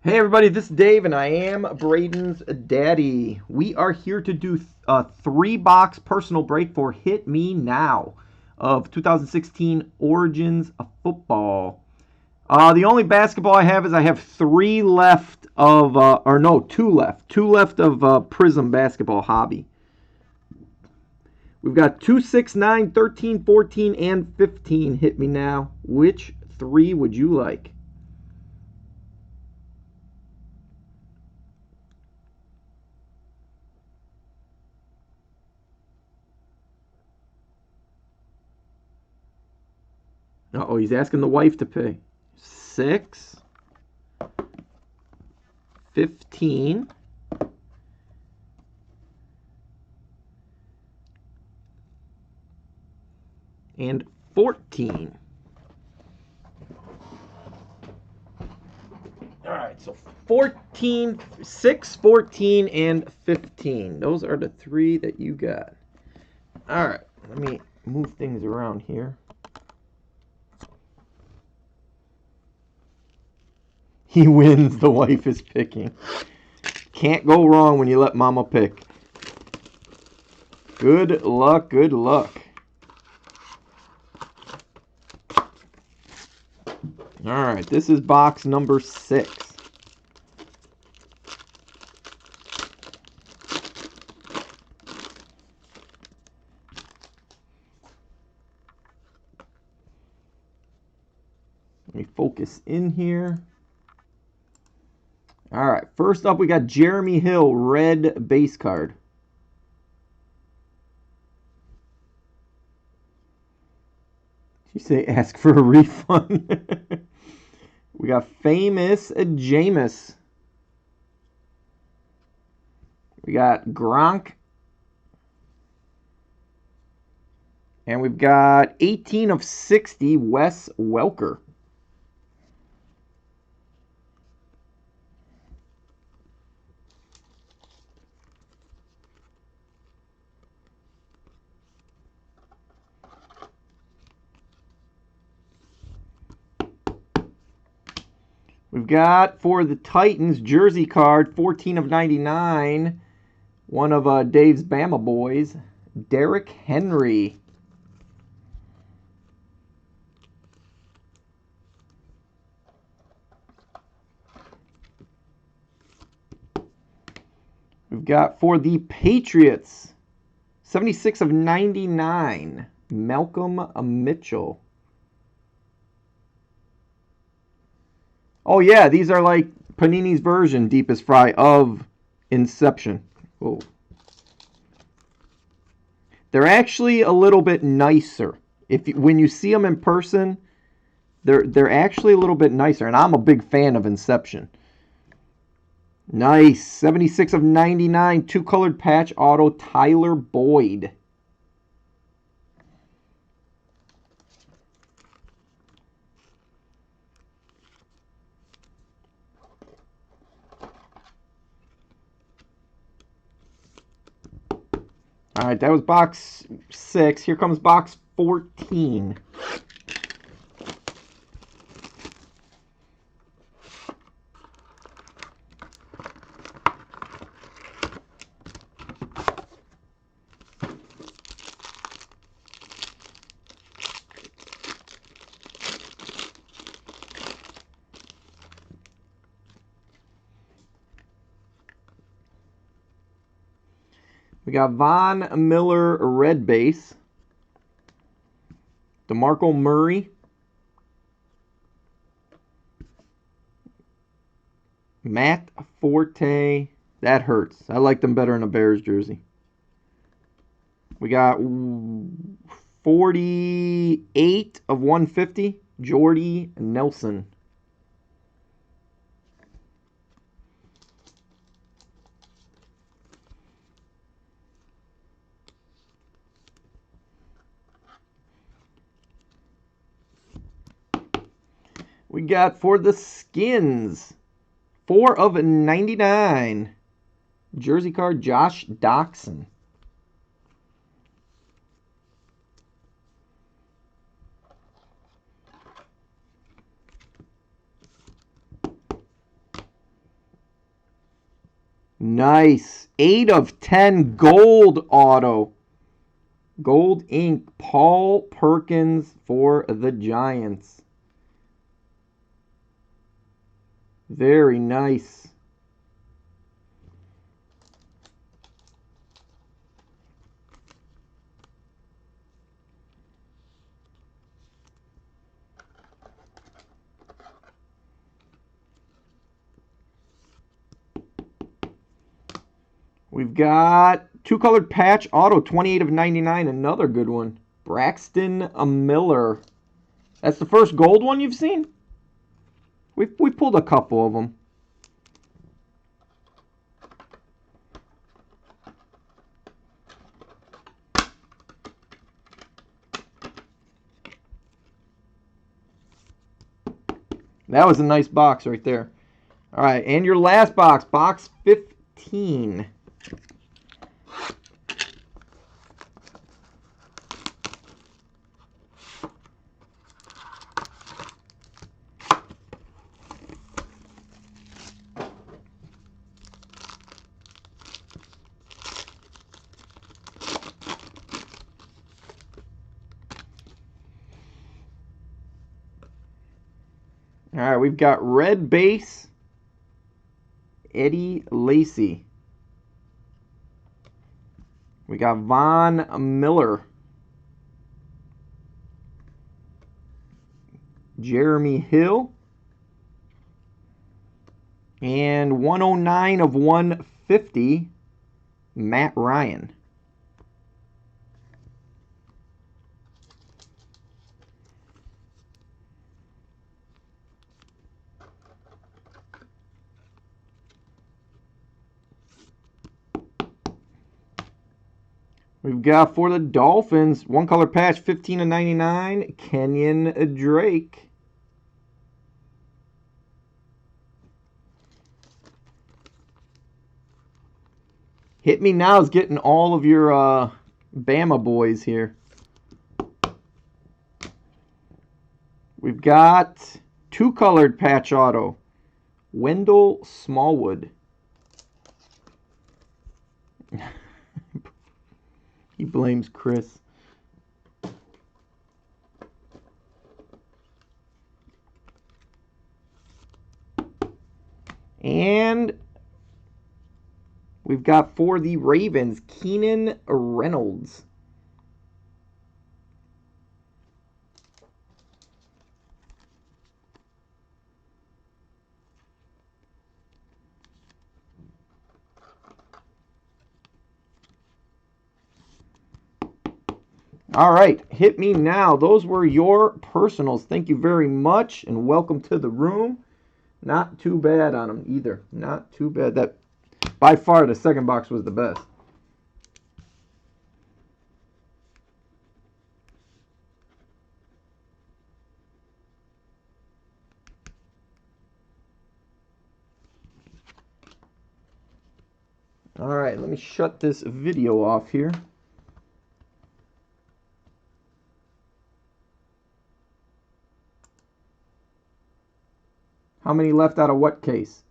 Hey everybody, this is Dave and I am Braden's daddy. We are here to do a 3-box personal break for Hit Me Now of 2016 Origins of Football. The only basketball I have is I have 3 left of, or no, 2 left. 2 left of Prism Basketball Hobby. We've got 2, 6, 9, 13, 14, and 15 Hit Me Now. Which 3 would you like? Uh-oh, he's asking the wife to pay. 6, 15, and 14. All right, so 14, 6, 14, and 15. Those are the 3 that you got. All right, let me move things around here. He wins, the wife is picking. Can't go wrong when you let mama pick. Good luck, good luck. All right, this is box number 6. Let me focus in here. All right, first up we got Jeremy Hill, red base card. You say ask for a refund. We got famous Jameis. We got Gronk. And we've got 18 of 60, Wes Welker. We've got, for the Titans, jersey card, 14 of 99, one of Dave's Bama boys, Derrick Henry. We've got, for the Patriots, 76 of 99, Malcolm Mitchell. Oh yeah, these are like Panini's version, Deepest Fry, of Inception. Whoa. They're actually a little bit nicer. When you see them in person, they're actually a little bit nicer, and I'm a big fan of Inception. Nice, 76 of 99, 2-colored patch auto, Tyler Boyd. All right, that was box 6. Here comes box 14. We got Von Miller, red base. DeMarco Murray. Matt Forte. That hurts. I like them better in a Bears jersey. We got 48 of 150, Jordy Nelson. We got, for the Skins, 4 of 99, jersey card, Josh Doctson. Nice. 8 of 10 gold auto. Gold ink. Paul Perkins for the Giants. Very nice. We've got two colored patch auto, 28 of 99, another good one. Braxton Miller. That's the first gold one you've seen? We pulled a couple of them. That was a nice box right there. All right, and your last box, box 15. All right, we've got red base, Eddie Lacy. We got Von Miller, Jeremy Hill, and 109 of 150, Matt Ryan. We've got for the Dolphins, one color patch, 15 of 99, Kenyon Drake. Hit Me Now is getting all of your Bama boys here. We've got two colored patch auto, Wendell Smallwood. He blames Chris. And we've got for the Ravens, Keenan Reynolds. All right, hit me now. Those were your personals. Thank you very much, and welcome to the room. Not too bad on them either. Not too bad. That by far the second box was the best. All right, let me shut this video off here. How many left out of what case?